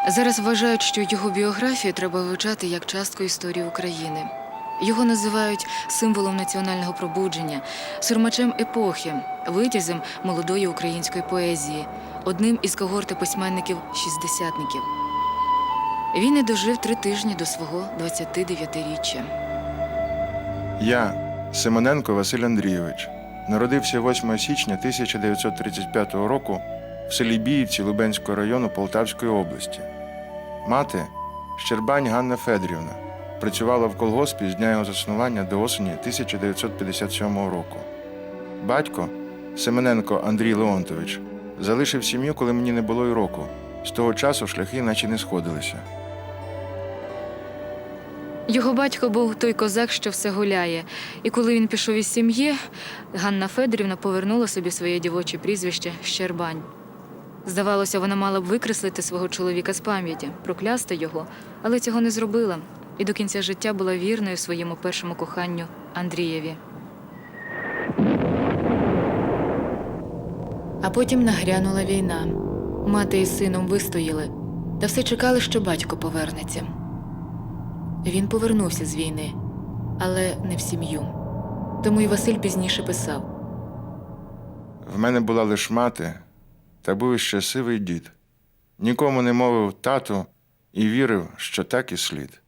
Зараз вважають, що його біографію треба вивчати як частку історії України. Його називають символом національного пробудження, сурмачем епохи, витязем молодої української поезії, одним із когорти письменників-шістдесятників. Він не дожив 3 тижні до свого 29-річчя. Я, Симоненко Василь Андрійович, народився 8 січня 1935 року в селі Біївці Лубенського району Полтавської області. Мати – Щербань Ганна Федорівна, працювала в колгоспі з дня його заснування до осені 1957 року. Батько – Семененко Андрій Леонтович, залишив сім'ю, коли мені не було й року. З того часу шляхи наче не сходилися. Його батько був той козак, що все гуляє. І коли він пішов із сім'ї, Ганна Федорівна повернула собі своє дівоче прізвище Щербань. Здавалося, вона мала б викреслити свого чоловіка з пам'яті, проклясти його, але цього не зробила. І до кінця життя була вірною своєму першому коханню Андрієві. А потім нагрянула війна. Мати із сином вистояли, та все чекали, що батько повернеться. Він повернувся з війни, але не в сім'ю. Тому і Василь пізніше писав: В мене була лиш мати, та був ще сивий дід. Нікому не мовив тату і вірив, що так і слід.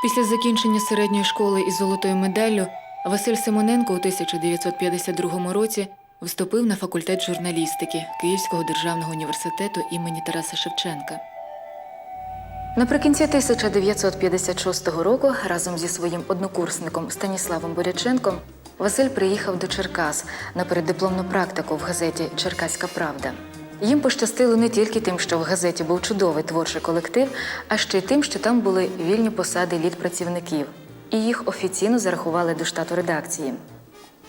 Після закінчення середньої школи із золотою медаллю Василь Симоненко у 1952 році вступив на факультет журналістики Київського державного університету імені Тараса Шевченка. Наприкінці 1956 року разом зі своїм однокурсником Станіславом Боряченком Василь приїхав до Черкас на переддипломну практику в газеті «Черкаська правда». Їм пощастило не тільки тим, що в газеті був чудовий творчий колектив, а ще й тим, що там були вільні посади літпрацівників, і їх офіційно зарахували до штату редакції.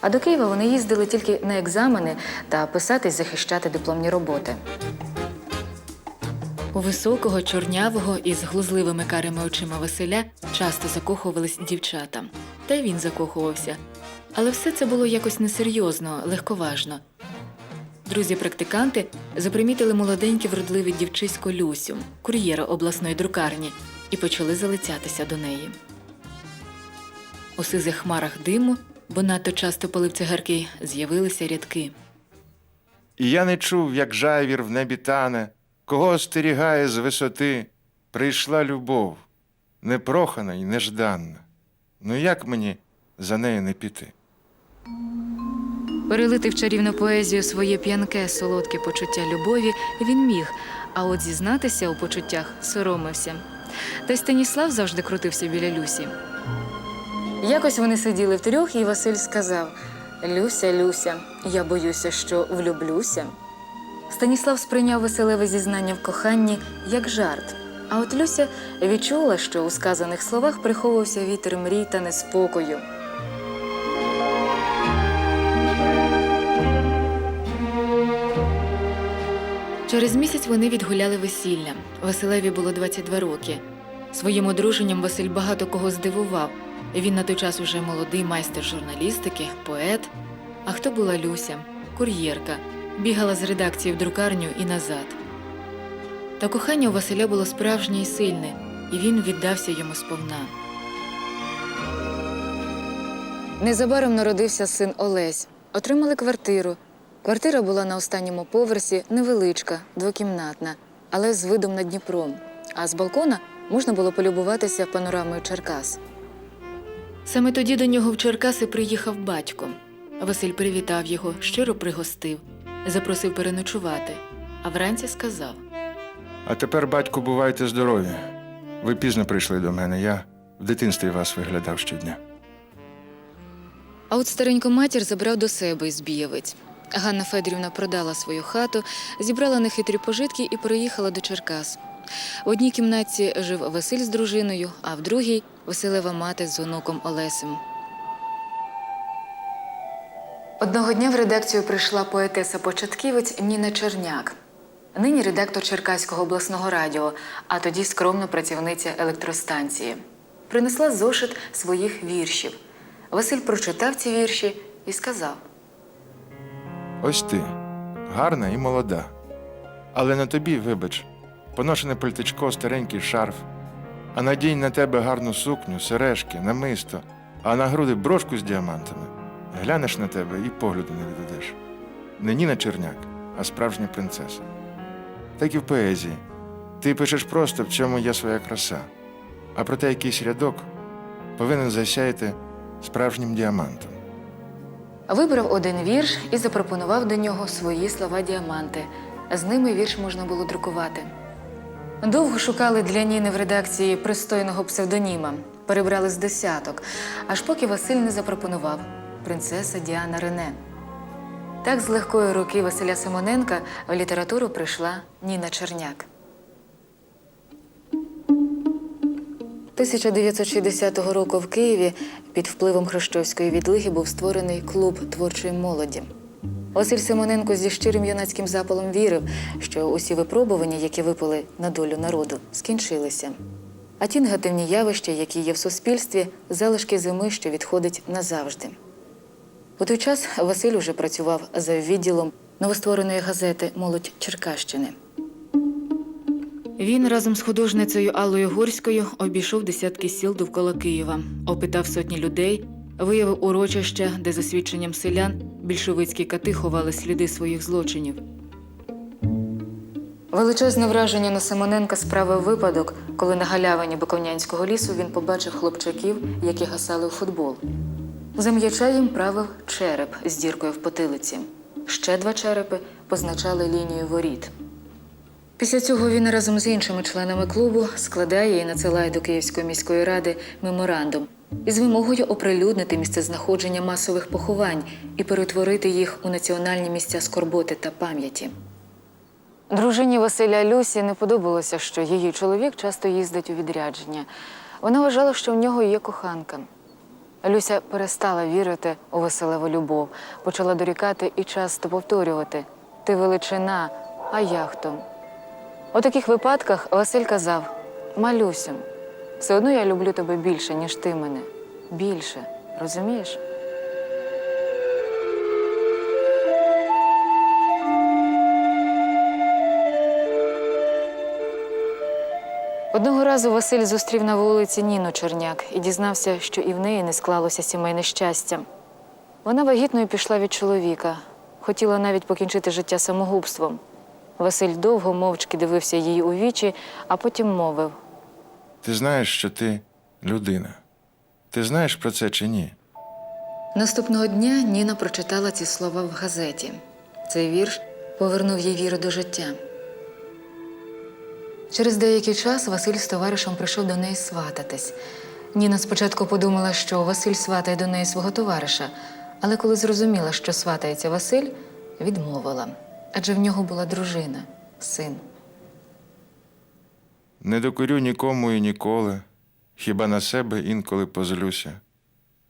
А до Києва вони їздили тільки на екзамени та писати й захищати дипломні роботи. У високого, чорнявого із глузливими карими очима Василя часто закохувались дівчата. Та й він закохувався. Але все це було якось несерйозно, легковажно. Друзі-практиканти запримітили молоденьке вродливе дівчисько Люсю, кур'єра обласної друкарні, і почали залицятися до неї. У сизих хмарах диму, бо надто часто палив цигарки, з'явилися рядки. І я не чув, як жайвір в небі тане, кого остерігає з висоти. Прийшла любов, непрохана й нежданна. Ну як мені за нею не піти? Перелити в чарівну поезію своє п'янке, солодке почуття любові він міг, а от зізнатися у почуттях соромився. Та й Станіслав завжди крутився біля Люсі. Якось вони сиділи втрьох, і Василь сказав: «Люся, Люся, я боюся, що влюблюся». Станіслав сприйняв веселеве зізнання в коханні як жарт, а от Люся відчула, що у сказаних словах приховувався вітер мрій та неспокою. Через місяць вони відгуляли весілля. Василеві було 22 роки. Своїм одруженням Василь багато кого здивував. Він на той час уже молодий майстер журналістики, поет. А хто була Люся? Кур'єрка. Бігала з редакції в друкарню і назад. Та кохання у Василя було справжнє і сильне, і він віддався йому сповна. Незабаром народився син Олесь. Отримали квартиру. Квартира була на останньому поверсі, невеличка, двокімнатна, але з видом на Дніпро. А з балкона можна було полюбуватися панорамою Черкас. Саме тоді до нього в Черкаси приїхав батько. Василь привітав його, щиро пригостив, запросив переночувати, а вранці сказав: А тепер, батьку, бувайте здорові. Ви пізно прийшли до мене, я в дитинстві вас виглядав щодня. А от стареньку матір забрав до себе із Бієвиць. Ганна Федорівна продала свою хату, зібрала нехитрі пожитки і переїхала до Черкас. В одній кімнаті жив Василь з дружиною, а в другій – Василева мати з онуком Олесем. Одного дня в редакцію прийшла поетеса-початківець Ніна Черняк. Нині редактор Черкаського обласного радіо, а тоді скромна працівниця електростанції. Принесла зошит своїх віршів. Василь прочитав ці вірші і сказав: Ось ти, гарна і молода. Але на тобі, вибач, поношене пальтичко, старенький шарф, а надінь на тебе гарну сукню, сережки, намисто, а на груди брошку з діамантами. Глянеш на тебе і погляду не відведеш. Не Ніна Черняк, а справжня принцеса. Так і в поезії. Ти пишеш просто, в чому є своя краса, а проте якийсь рядок повинен засяяти справжнім діамантом. Вибрав один вірш і запропонував до нього свої слова-діаманти. З ними вірш можна було друкувати. Довго шукали для Ніни в редакції пристойного псевдоніма. Перебрали з десяток, аж поки Василь не запропонував «Принцеса Діана Рене». Так з легкої руки Василя Симоненка в літературу прийшла Ніна Черняк. 1960 року в Києві під впливом хрущовської відлиги був створений клуб творчої молоді. Василь Симоненко зі щирим юнацьким запалом вірив, що усі випробування, які випали на долю народу, скінчилися. А ті негативні явища, які є в суспільстві, залишки зими, що відходить назавжди. У той час Василь уже працював за відділом новоствореної газети «Молодь Черкащини». Він разом з художницею Аллою Горською обійшов десятки сіл довкола Києва, опитав сотні людей, виявив урочища, де, за свідченням селян, більшовицькі кати ховали сліди своїх злочинів. Величезне враження на Симоненка справив випадок, коли на галявині Буковнянського лісу він побачив хлопчаків, які гасали у футбол. За м'яча їм правив череп з діркою в потилиці. Ще 2 черепи позначали лінію воріт. Після цього він разом з іншими членами клубу складає і надсилає до Київської міської ради меморандум із вимогою оприлюднити місцезнаходження масових поховань і перетворити їх у національні місця скорботи та пам'яті. Дружині Василя Люсі не подобалося, що її чоловік часто їздить у відрядження. Вона вважала, що в нього є коханка. Люся перестала вірити у Василеву любов, почала дорікати і часто повторювати «Ти величина, а я хто?». У таких випадках Василь казав «Малюсю, все одно я люблю тебе більше, ніж ти мене. Більше. Розумієш?» Одного разу Василь зустрів на вулиці Ніну Черняк і дізнався, що і в неї не склалося сімейне щастя. Вона вагітною пішла від чоловіка, хотіла навіть покінчити життя самогубством. Василь довго мовчки дивився їй у вічі, а потім мовив: Ти знаєш, що ти людина. Ти знаєш про це чи ні? Наступного дня Ніна прочитала ці слова в газеті. Цей вірш повернув їй віру до життя. Через деякий час Василь з товаришем прийшов до неї свататись. Ніна спочатку подумала, що Василь сватає до неї свого товариша, але коли зрозуміла, що сватається Василь, відмовила. Адже в нього була дружина, син. Не докорю нікому і ніколи, хіба на себе інколи позлюся,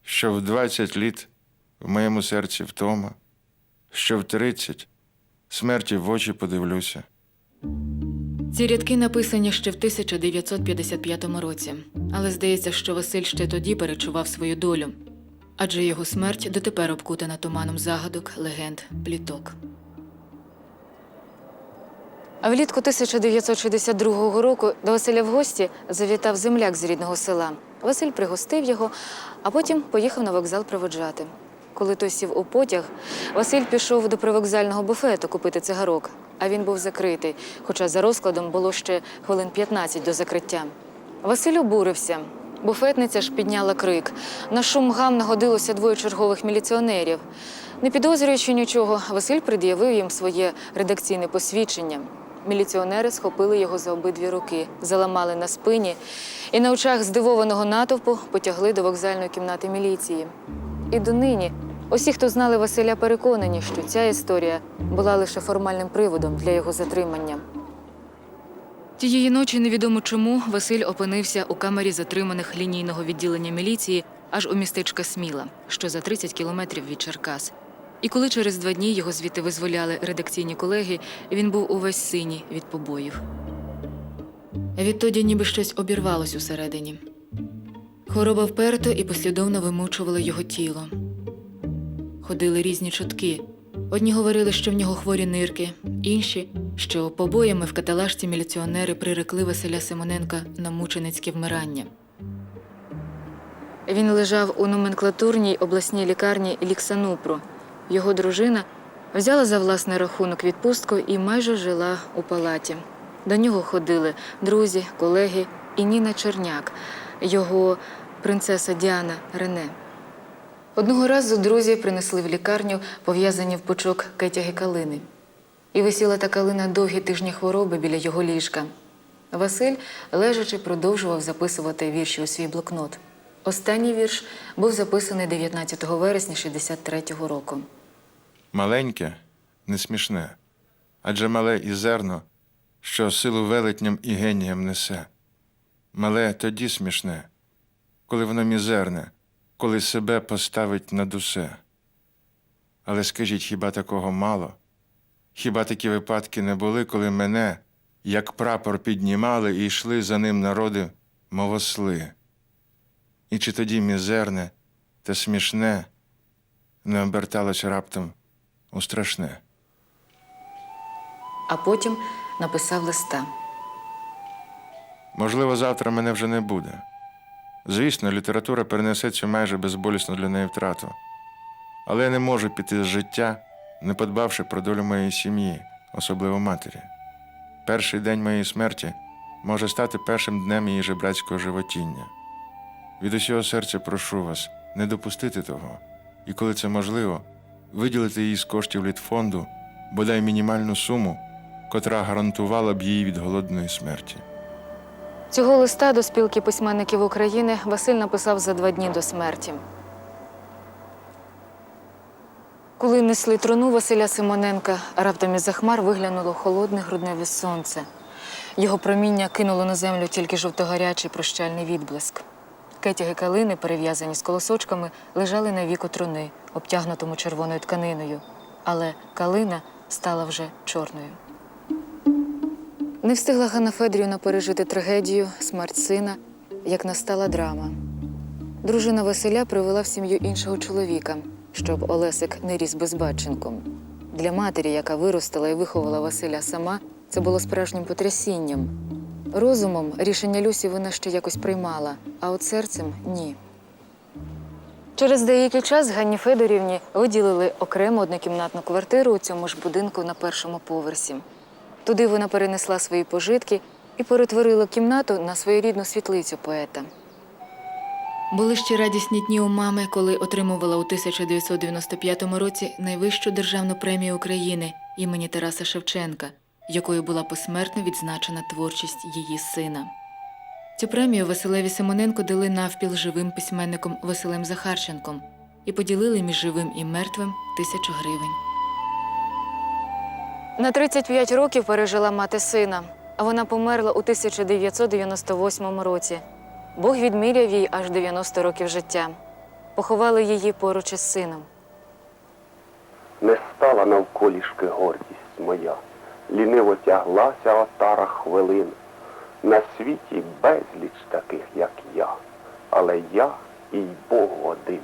що в 20 літ в моєму серці втома, що в 30 смерті в очі подивлюся. Ці рядки написані ще в 1955 році, але здається, що Василь ще тоді перечував свою долю, адже його смерть дотепер обкутана туманом загадок, легенд, пліток. А влітку 1962 року до Василя в гості завітав земляк з рідного села. Василь пригостив його, а потім поїхав на вокзал проводжати. Коли той сів у потяг, Василь пішов до привокзального буфету купити цигарок, а він був закритий, хоча за розкладом було ще хвилин 15 до закриття. Василь обурився. Буфетниця ж підняла крик. На шум гам нагодилося 2 чергових міліціонерів. Не підозрюючи нічого, Василь пред'явив їм своє редакційне посвідчення. Міліціонери схопили його за обидві руки, заламали на спині і на очах здивованого натовпу потягли до вокзальної кімнати міліції. І донині усі, хто знали Василя, переконані, що ця історія була лише формальним приводом для його затримання. Тієї ночі невідомо чому Василь опинився у камері затриманих лінійного відділення міліції аж у містечка Сміла, що за 30 кілометрів від Черкас. І коли через 2 дні його звідти визволяли редакційні колеги, він був увесь синій від побоїв. Відтоді ніби щось обірвалось усередині. Хвороба вперто і послідовно вимучувала його тіло. Ходили різні чутки. Одні говорили, що в нього хворі нирки, інші, що побоями в каталажці міліціонери прирекли Василя Симоненка на мученицьке вмирання. Він лежав у номенклатурній обласній лікарні Ліксанупру. Його дружина взяла за власний рахунок відпустку і майже жила у палаті. До нього ходили друзі, колеги і Ніна Черняк, його принцеса Діана Рене. Одного разу друзі принесли в лікарню пов'язані в пучок кетяги калини. І висіла та калина довгі тижні хвороби біля його ліжка. Василь, лежачи, продовжував записувати вірші у свій блокнот. Останній вірш був записаний 19 вересня 63-го року. Маленьке, не смішне, адже мале і зерно, що силу велетням і геніям несе. Мале тоді смішне, коли воно мізерне, коли себе поставить над усе. Але скажіть, хіба такого мало? Хіба такі випадки не були, коли мене, як прапор, піднімали і йшли за ним народи, мов осли? І чи тоді мізерне та смішне не оберталось раптом у страшне? А потім написав листа. Можливо, завтра мене вже не буде. Звісно, література перенесе цю майже безболісну для неї втрату. Але я не можу піти з життя, не подбавши про долю моєї сім'ї, особливо матері. Перший день моєї смерті може стати першим днем її жебрацького животіння. Від усього серця прошу вас не допустити того, і коли це можливо, виділити їй з коштів літфонду бодай мінімальну суму, котра гарантувала б їй від голодної смерті. Цього листа до спілки письменників України Василь написав за 2 дні до смерті. Коли несли труну Василя Симоненка, раптом із-за хмар виглянуло холодне грудневе сонце. Його проміння кинуло на землю тільки жовтогарячий прощальний відблиск. Кетяги калини, перев'язані з колосочками, лежали на віку труни, обтягнутому червоною тканиною. Але калина стала вже чорною. Не встигла Ганна Федорівна пережити трагедію, смерть сина, як настала драма. Дружина Василя привела в сім'ю іншого чоловіка, щоб Олесик не ріс безбатченком. Для матері, яка виростила і виховала Василя сама, це було справжнім потрясінням. Розумом рішення Люсі вона ще якось приймала, а от серцем – ні. Через деякий час Ганні Федорівні виділили окрему однокімнатну квартиру у цьому ж будинку на 1-му поверсі. Туди вона перенесла свої пожитки і перетворила кімнату на своєрідну світлицю поета. Були ще радісні дні у мами, коли отримувала у 1995 році найвищу державну премію України імені Тараса Шевченка, якою була посмертно відзначена творчість її сина. Цю премію Василеві Симоненку дали навпіл живим письменником Василем Захарченком і поділили між живим і мертвим 1000 гривень. На 35 років пережила мати сина, а вона померла у 1998 році. Бог відміряв їй аж 90 років життя. Поховали її поруч із сином. Не стала навколішки гордість моя, ліниво тяглася отара хвилин. На світі безліч таких, як я, але я, і Богу, один.